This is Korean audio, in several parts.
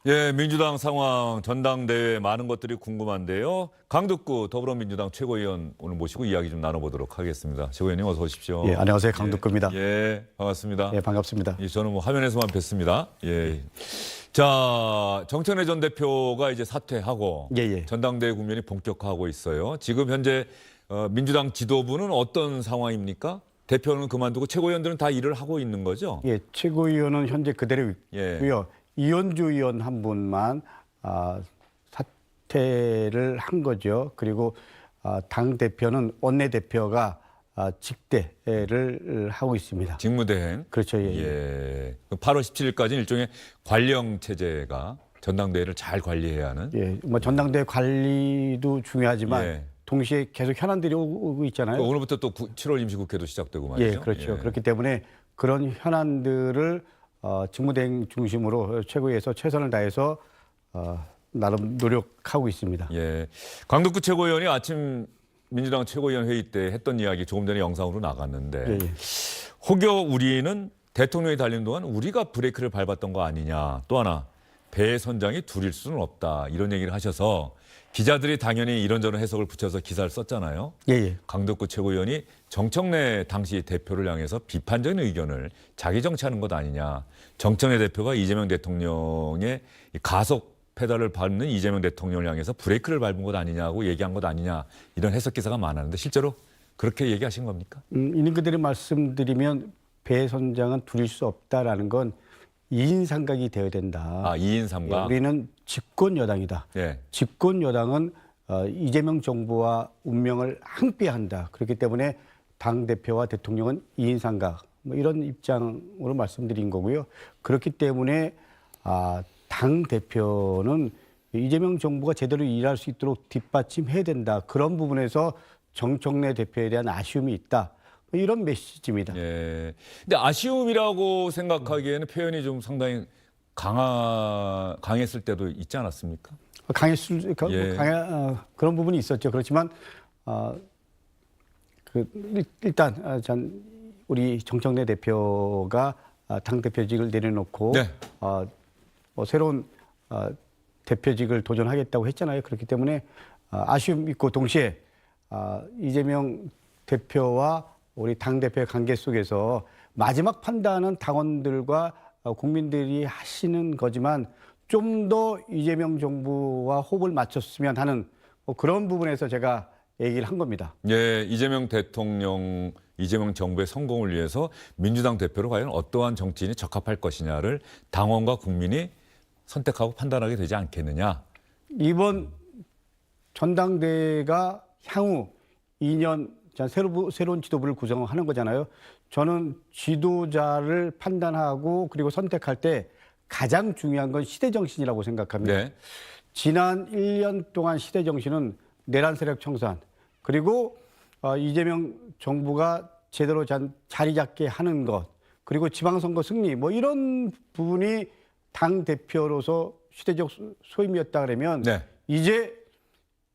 예, 민주당 상황, 전당대회 많은 것들이 궁금한데요. 강덕구 더불어민주당 최고위원 오늘 모시고 이야기 좀 나눠보도록 하겠습니다. 최고위원님 어서 오십시오. 예, 안녕하세요. 강덕구입니다. 예, 반갑습니다. 예, 반갑습니다. 예, 저는 뭐 화면에서만 뵀습니다. 예. 자, 정청래 전 대표가 이제 사퇴하고 예, 예. 전당대회 국면이 본격화하고 있어요. 지금 현재 민주당 지도부는 어떤 상황입니까? 대표는 그만두고 최고위원들은 다 일을 하고 있는 거죠? 예, 최고위원은 현재 그대로 예. 있고요. 이현주 의원 한 분만 사퇴를 한 거죠. 그리고 당 대표는 원내대표가 직대를 하고 있습니다. 직무대행. 그렇죠. 예. 예. 8월 17일까지는 일종의 관령 체제가 전당대회를 잘 관리해야 하는. 예, 뭐 전당대회 관리도 중요하지만 예. 동시에 계속 현안들이 오고 있잖아요. 오늘부터 또 7월 임시국회도 시작되고 말이죠. 예, 그렇죠. 그렇기 때문에 그런 현안들을 직무대행 중심으로 최고위에서 최선을 다해서 나름 노력하고 있습니다. 예. 강덕구 최고위원이 아침 민주당 최고위원 회의 때 했던 이야기 조금 전에 영상으로 나갔는데 예, 예. 혹여 우리는 대통령이 달리는 동안 우리가 브레이크를 밟았던 거 아니냐. 또 하나 배 선장이 둘일 수는 없다. 이런 얘기를 하셔서 기자들이 당연히 이런저런 해석을 붙여서 기사를 썼잖아요. 예, 예. 강덕구 최고위원이 정청래 당시 대표를 향해서 비판적인 의견을 자기 정치하는 것 아니냐. 정청래 대표가 이재명 대통령의 가속 페달을 밟는 이재명 대통령을 향해서 브레이크를 밟은 것 아니냐고 얘기한 것 아니냐. 이런 해석 기사가 많았는데 실제로 그렇게 얘기하신 겁니까? 있는 그대로 말씀드리면 배 선장은 둘일 수 없다라는 건 2인 삼각이 되어야 된다. 2인 3각. 우리는 집권 여당이다. 예. 집권 여당은 이재명 정부와 운명을 항배한다. 그렇기 때문에 당 대표와 대통령은 2인 삼각. 뭐 이런 입장으로 말씀드린 거고요. 그렇기 때문에 당 대표는 이재명 정부가 제대로 일할 수 있도록 뒷받침해야 된다. 그런 부분에서 정청래 대표에 대한 아쉬움이 있다. 뭐 이런 메시지입니다. 예. 근데 아쉬움이라고 생각하기에는 표현이 좀 상당히 강했을 때도 있지 않았습니까? 예. 그런 부분이 있었죠. 그렇지만 일단 우리 정청래 대표가 당 대표직을 내려놓고 네. 뭐 새로운 대표직을 도전하겠다고 했잖아요. 그렇기 때문에 아쉬움 있고 동시에 이재명 대표와 우리 당 대표의 관계 속에서 마지막 판단은 당원들과 국민들이 하시는 거지만 좀 더 이재명 정부와 호흡을 맞췄으면 하는 뭐 그런 부분에서 제가 얘기를 한 겁니다. 예, 이재명 대통령, 이재명 정부의 성공을 위해서 민주당 대표로 과연 어떠한 정치인이 적합할 것이냐를 당원과 국민이 선택하고 판단하게 되지 않겠느냐. 이번 전당대회가 향후 2년 새로운 지도부를 구성하는 거잖아요. 저는 지도자를 판단하고 그리고 선택할 때 가장 중요한 건 시대정신이라고 생각합니다. 네. 지난 1년 동안 시대정신은 내란 세력 청산 그리고 이재명 정부가 제대로 자리 잡게 하는 것 그리고 지방선거 승리 뭐 이런 부분이 당 대표로서 시대적 소임이었다 그러면 네. 이제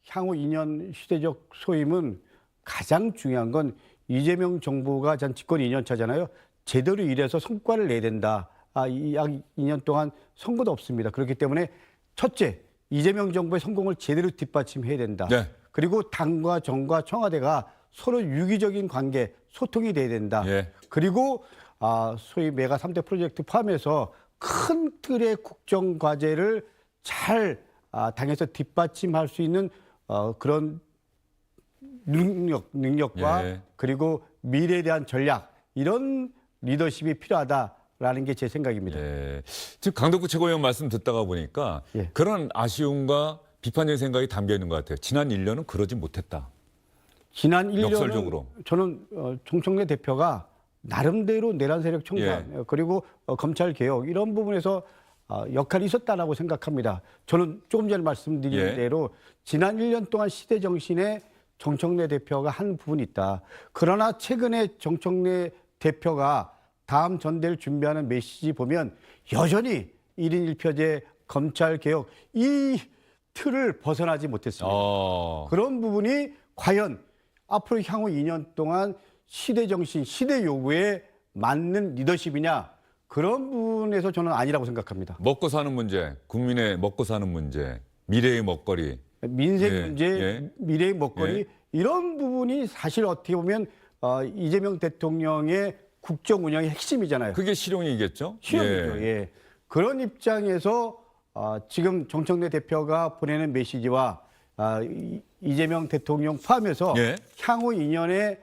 향후 2년 시대적 소임은 가장 중요한 건 이재명 정부가 집권 2년 차잖아요. 제대로 일해서 성과를 내야 된다. 약 2년 동안 선거도 없습니다. 그렇기 때문에 첫째, 이재명 정부의 성공을 제대로 뒷받침해야 된다. 네. 그리고 당과 정과 청와대가 서로 유기적인 관계, 소통이 돼야 된다. 예. 그리고 소위 메가 3대 프로젝트 포함해서 큰 틀의 국정 과제를 잘 당에서 뒷받침할 수 있는 그런 능력과 예. 그리고 미래에 대한 전략 이런 리더십이 필요하다라는 게 제 생각입니다. 예. 지금 강덕구 최고위원 말씀 듣다가 보니까 예. 그런 아쉬움과 비판적인 생각이 담겨 있는 것 같아요. 지난 1년은 그러지 못했다. 지난 1년은 역설적으로. 저는 정청래 대표가 나름대로 내란 세력 청산 그리고 검찰 개혁 이런 부분에서 역할이 있었다라고 생각합니다. 저는 조금 전에 말씀드린 예. 대로 지난 1년 동안 시대 정신에 정청래 대표가 한 부분이 있다. 그러나 최근에 정청래 대표가 다음 전대를 준비하는 메시지 보면 여전히 1인 1표제 검찰 개혁 이 틀을 벗어나지 못했습니다. 그런 부분이 과연 앞으로 향후 2년 동안 시대 정신, 시대 요구에 맞는 리더십이냐 그런 부분에서 저는 아니라고 생각합니다. 먹고 사는 문제, 국민의 먹고 사는 문제, 미래의 먹거리. 민생 예, 문제, 예. 미래의 먹거리 예. 이런 부분이 사실 어떻게 보면 이재명 대통령의 국정 운영의 핵심이잖아요. 그게 실용이겠죠? 실용이죠. 예. 그런 입장에서 지금 정청래 대표가 보내는 메시지와 이재명 대통령 포함해서 예. 향후 2년에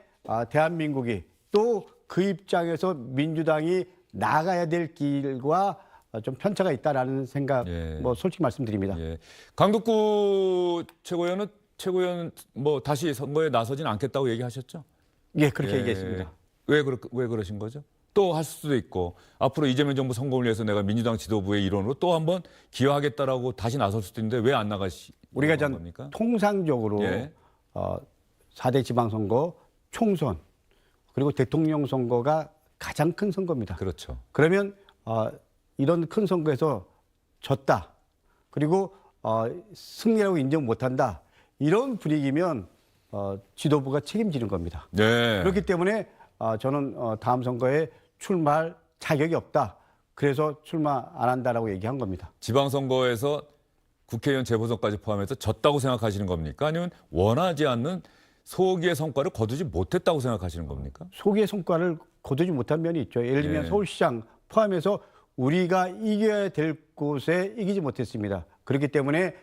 대한민국이 또 그 입장에서 민주당이 나가야 될 길과 좀 편차가 있다라는 생각, 예. 뭐 솔직히 말씀드립니다. 예. 강덕구 최고위원은 뭐 다시 선거에 나서진 않겠다고 얘기하셨죠? 예, 그렇게 예. 얘기했습니다. 왜 그러신 거죠? 또 할 수도 있고 앞으로 이재명 정부 성공을 위해서 내가 민주당 지도부의 일원으로 또 한번 기여하겠다라고 다시 나설 수도 있는데 왜 안 우리가 나가는 전 겁니까? 통상적으로 예. 4대 지방선거, 총선, 그리고 대통령 선거가 가장 큰 선거입니다. 그렇죠. 그러면 이런 큰 선거에서 졌다. 그리고 승리라고 인정 못한다. 이런 분위기면 지도부가 책임지는 겁니다. 네. 그렇기 때문에 저는 다음 선거에 출마할 자격이 없다. 그래서 출마 안 한다라고 얘기한 겁니다. 지방선거에서 국회의원 재보선까지 포함해서 졌다고 생각하시는 겁니까? 아니면 원하지 않는 소기의 성과를 거두지 못했다고 생각하시는 겁니까? 소기의 성과를 거두지 못한 면이 있죠. 예를 들면 예. 서울시장 포함해서 우리가 이겨야 될 곳에 이기지 못했습니다. 그렇기 때문에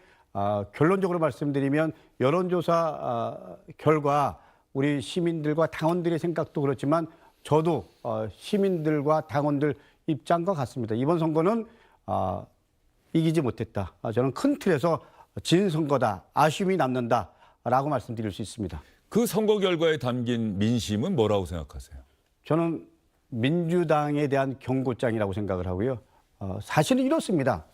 결론적으로 말씀드리면 여론조사 결과 우리 시민들과 당원들의 생각도 그렇지만 저도 시민들과 당원들 입장과 같습니다. 이번 선거는 이기지 못했다. 저는 큰 틀에서 진 선거다. 아쉬움이 남는다라고 말씀드릴 수 있습니다. 그 선거 결과에 담긴 민심은 뭐라고 생각하세요? 저는 민주당에 대한 경고장이라고 생각을 하고요. 사실은 이렇습니다.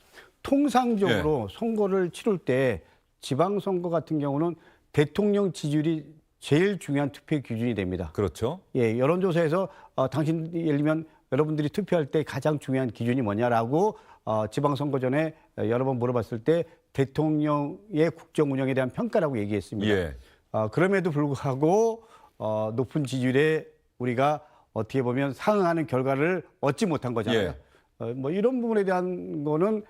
통상적으로 선거를 치를 때 지방선거 같은 경우는 대통령 지지율이 제일 중요한 투표 기준이 됩니다. 그렇죠. 예, 여론조사에서 당신 예를 들면 여러분들이 투표할 때 가장 중요한 기준이 뭐냐라고 지방선거 전에 여러 번 물어봤을 때 대통령의 국정 운영에 대한 평가라고 얘기했습니다. 예. 그럼에도 불구하고 높은 지지율에 우리가 어떻게 보면 상응하는 결과를 얻지 못한 거잖아요. 뭐 이런 부분에 대한 거는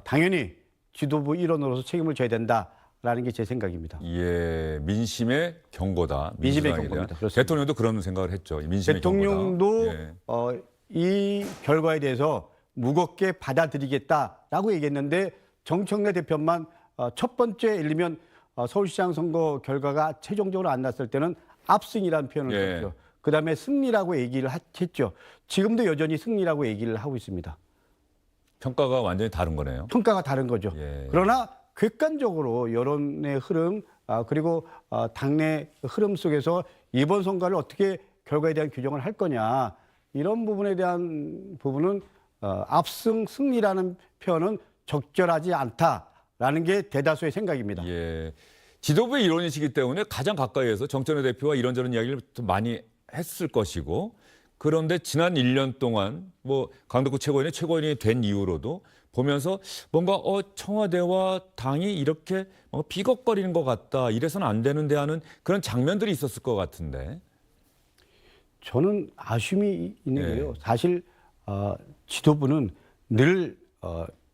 당연히 지도부 일원으로서 책임을 져야 된다라는 게 제 생각입니다. 예, 민심의 경고다. 민심의 민주당에 경고입니다. 대한. 그렇습니다. 대통령도 그런 생각을 했죠. 민심의 대통령도 경고다. 예. 이 결과에 대해서 무겁게 받아들이겠다라고 얘기했는데 정청래 대표만 첫 번째 예를 들면 서울시장 선거 결과가 최종적으로 안 났을 때는 압승이라는 표현을 예. 했죠. 그다음에 승리라고 얘기를 했죠. 지금도 여전히 승리라고 얘기를 하고 있습니다. 평가가 완전히 다른 거네요. 평가가 다른 거죠. 예. 그러나 객관적으로 여론의 흐름 그리고 당내 흐름 속에서 이번 선거를 어떻게 결과에 대한 규정을 할 거냐 이런 부분에 대한 부분은 압승 승리라는 표현은 적절하지 않다라는 게 대다수의 생각입니다. 예. 지도부의 일원이시기 때문에 가장 가까이에서 정청래 대표와 이런저런 이야기를 좀 많이 했을 것이고 그런데 지난 1년 동안 뭐 강덕구 최고위원이 된 이후로도 보면서 뭔가 청와대와 당이 이렇게 뭔가 비겁거리는 것 같다. 이래서는 안 되는데 하는 그런 장면들이 있었을 것 같은데. 저는 아쉬움이 있는 예. 게요. 사실 지도부는 늘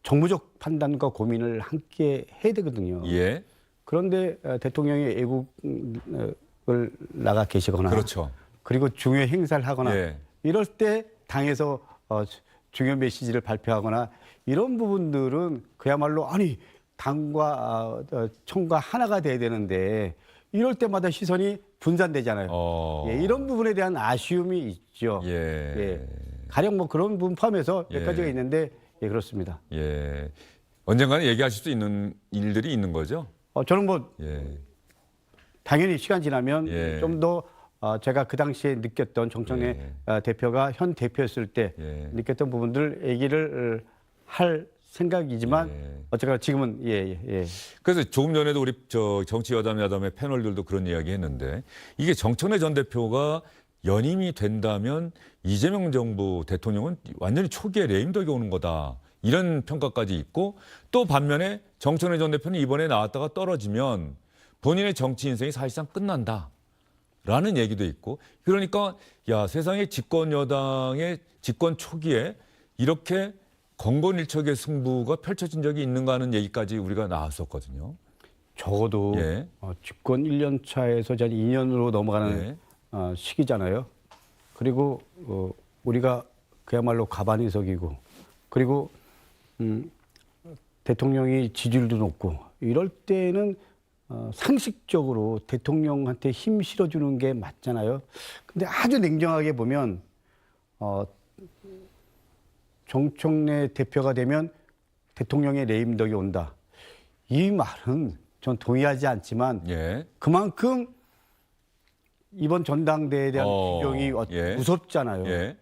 정무적 판단과 고민을 함께 해야 되거든요. 예. 그런데 대통령이 애국을 나가 계시거나 그렇죠. 그리고 중요 행사를 하거나 예. 이럴 때 당에서 중요 메시지를 발표하거나 이런 부분들은 그야말로 아니 당과 청과 하나가 돼야 되는데 이럴 때마다 시선이 분산되잖아요. 예, 이런 부분에 대한 아쉬움이 있죠. 예. 예. 가령 뭐 그런 부분 포함해서 몇 예. 가지가 있는데 예, 그렇습니다. 예. 언젠가는 얘기하실 수 있는 일들이 있는 거죠? 저는 뭐 예. 당연히 시간 지나면 예. 좀 더 제가 그 당시에 느꼈던 정청래 대표가 현 대표였을 때 예. 느꼈던 부분들 얘기를 할 생각이지만 예. 어쨌거나 지금은 예. 그래서 조금 전에도 우리 정치 야담의 패널들도 그런 이야기 했는데 이게 정청래 전 대표가 연임이 된다면 이재명 정부 대통령은 완전히 초기에 레임덕이 오는 거다. 이런 평가까지 있고 또 반면에 정청래 전 대표는 이번에 나왔다가 떨어지면 본인의 정치 인생이 사실상 끝난다. 라는 얘기도 있고 그러니까 야 세상에 집권 여당의 집권 초기에 이렇게 건건일척의 승부가 펼쳐진 적이 있는가 하는 얘기까지 우리가 나왔었거든요. 적어도 예. 집권 1년 차에서 한 2년으로 넘어가는 예. 시기잖아요. 그리고 우리가 그야말로 가반의석이고 그리고 대통령이 지지율도 높고 이럴 때는 상식적으로 대통령한테 힘 실어주는 게 맞잖아요. 근데 아주 냉정하게 보면 정청래 대표가 되면 대통령의 레임덕이 온다. 이 말은 전 동의하지 않지만 예. 그만큼 이번 전당대회에 대한 규정이 예. 무섭잖아요. 예.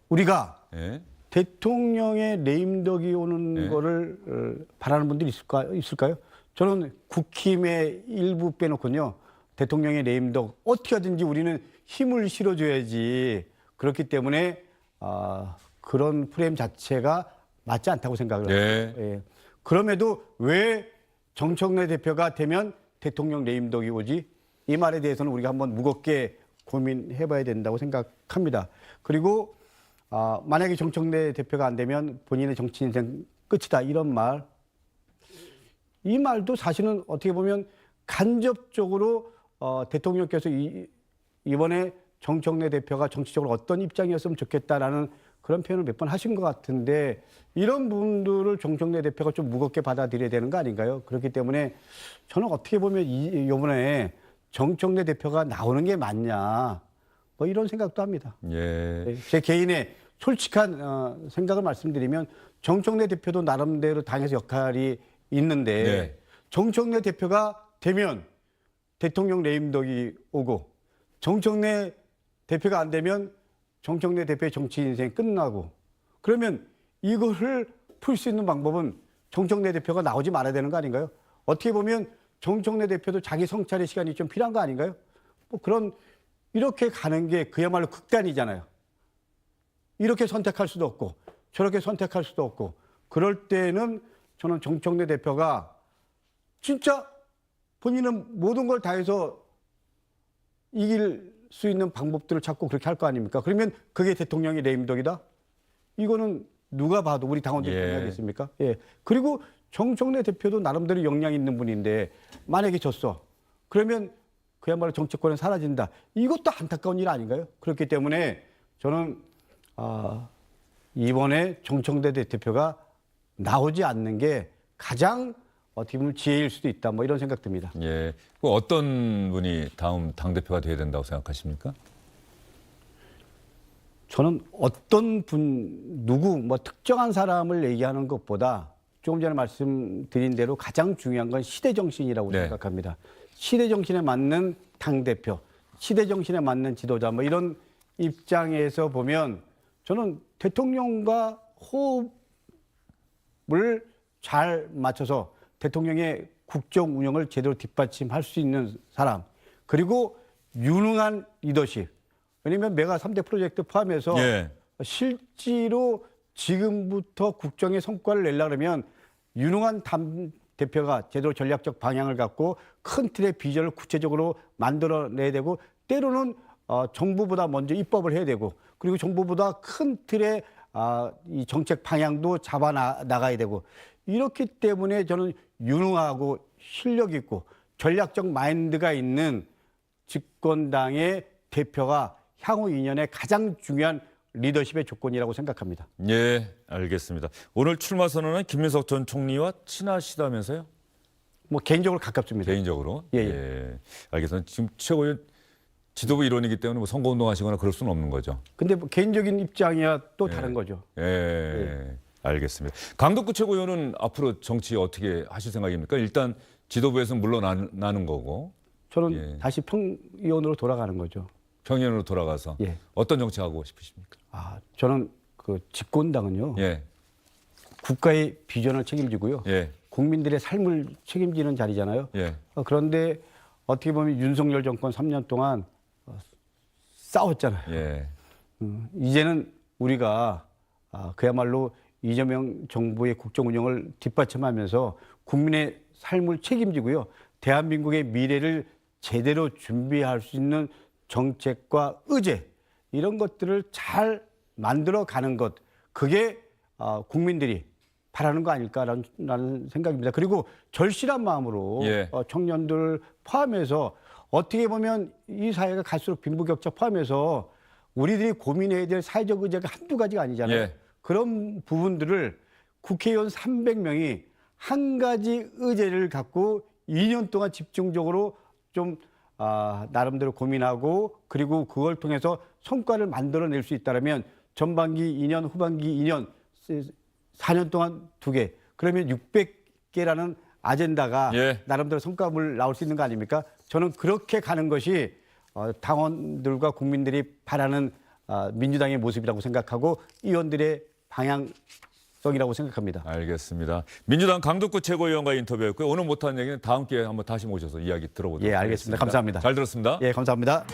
우리가 예. 대통령의 레임덕이 오는 네. 거를 바라는 분들이 있을까요? 저는 국힘의 일부 빼놓고요. 대통령의 레임덕 어떻게 하든지 우리는 힘을 실어줘야지. 그렇기 때문에 그런 프레임 자체가 맞지 않다고 생각을 해요. 예. 그럼에도 왜 정청래 대표가 되면 대통령 레임덕이 오지? 이 말에 대해서는 우리가 한번 무겁게 고민해봐야 된다고 생각합니다. 그리고 만약에 정청래 대표가 안 되면 본인의 정치 인생 끝이다 이런 말, 이 말도 사실은 어떻게 보면 간접적으로 대통령께서 이번에 정청래 대표가 정치적으로 어떤 입장이었으면 좋겠다라는 그런 표현을 몇 번 하신 것 같은데 이런 부분들을 정청래 대표가 좀 무겁게 받아들여야 되는 거 아닌가요? 그렇기 때문에 저는 어떻게 보면 이번에 정청래 대표가 나오는 게 맞냐 뭐 이런 생각도 합니다. 예. 제 개인의 솔직한 생각을 말씀드리면 정청래 대표도 나름대로 당에서 역할이 있는데 네. 정청래 대표가 되면 대통령 레임덕이 오고 정청래 대표가 안 되면 정청래 대표의 정치 인생이 끝나고 그러면 이거를 풀 수 있는 방법은 정청래 대표가 나오지 말아야 되는 거 아닌가요? 어떻게 보면 정청래 대표도 자기 성찰의 시간이 좀 필요한 거 아닌가요? 뭐 그런 이렇게 가는 게 그야말로 극단이잖아요. 이렇게 선택할 수도 없고 저렇게 선택할 수도 없고 그럴 때는 저는 정청래 대표가 진짜 본인은 모든 걸 다해서 이길 수 있는 방법들을 찾고 그렇게 할 거 아닙니까? 그러면 그게 대통령의 레임덕이다? 이거는 누가 봐도 우리 당원들이 동의하겠습니까? 예. 그리고 정청래 대표도 나름대로 역량 있는 분인데 만약에 졌어. 그러면 그야말로 정치권은 사라진다. 이것도 안타까운 일 아닌가요? 그렇기 때문에 저는 이번에 정청래 대표가 나오지 않는 게 가장 어떻게 보면 지혜일 수도 있다. 뭐 이런 생각 듭니다. 예. 그 어떤 분이 다음 당대표가 돼야 된다고 생각하십니까? 저는 어떤 누구, 뭐 특정한 사람을 얘기하는 것보다 조금 전에 말씀드린 대로 가장 중요한 건 시대 정신이라고 네. 생각합니다. 시대 정신에 맞는 당대표, 시대 정신에 맞는 지도자, 뭐 이런 입장에서 보면 저는 대통령과 호흡을 잘 맞춰서 대통령의 국정 운영을 제대로 뒷받침할 수 있는 사람, 그리고 유능한 리더십. 왜냐하면 메가 3대 프로젝트 포함해서 예. 실제로 지금부터 국정의 성과를 내려고 하면 유능한 대표가 제대로 전략적 방향을 갖고 큰 틀의 비전을 구체적으로 만들어내야 되고 때로는 정부보다 먼저 입법을 해야 되고 그리고 정부보다 큰 틀의 이 정책 방향도 잡아 나가야 되고 이렇기 때문에 저는 유능하고 실력 있고 전략적 마인드가 있는 집권당의 대표가 향후 2년의 가장 중요한 리더십의 조건이라고 생각합니다. 예, 알겠습니다. 오늘 출마 선언은 김민석 전 총리와 친하시다면서요? 뭐 개인적으로 가깝습니다. 개인적으로? 예. 알겠습니다. 지금 최고위원 지도부 일원이기 때문에 뭐 선거운동 하시거나 그럴 수는 없는 거죠. 근데 뭐 개인적인 입장이야 또 다른 거죠. 예. 알겠습니다. 강덕구 최고위원은 앞으로 정치 어떻게 하실 생각입니까? 일단 지도부에서 물러나는 거고. 저는 예. 다시 평의원으로 돌아가는 거죠. 평의원으로 돌아가서 예. 어떤 정치 하고 싶으십니까? 저는 그 집권당은요. 예. 국가의 비전을 책임지고요. 예. 국민들의 삶을 책임지는 자리잖아요. 예. 그런데 어떻게 보면 윤석열 정권 3년 동안 싸웠잖아요. 예. 이제는 우리가 그야말로 이재명 정부의 국정 운영을 뒷받침하면서 국민의 삶을 책임지고요. 대한민국의 미래를 제대로 준비할 수 있는 정책과 의제 이런 것들을 잘 만들어 가는 것 그게 국민들이 바라는 거 아닐까라는 생각입니다. 그리고 절실한 마음으로 예. 청년들 포함해서 어떻게 보면 이 사회가 갈수록 빈부격차 포함해서 우리들이 고민해야 될 사회적 의제가 한두 가지가 아니잖아요. 예. 그런 부분들을 국회의원 300명이 한 가지 의제를 갖고 2년 동안 집중적으로 좀 나름대로 고민하고 그리고 그걸 통해서 성과를 만들어낼 수 있다면 전반기 2년, 후반기 2년, 4년 동안 2개, 그러면 600개라는 아젠다가 예. 나름대로 성과물 나올 수 있는 거 아닙니까? 저는 그렇게 가는 것이 당원들과 국민들이 바라는 민주당의 모습이라고 생각하고 의원들의 방향성이라고 생각합니다. 알겠습니다. 민주당 강덕구 최고위원과 인터뷰했고요. 오늘 못한 얘기는 다음 기회에 한번 다시 모셔서 이야기 들어보도록 예, 알겠습니다. 감사합니다. 잘 들었습니다. 예, 감사합니다.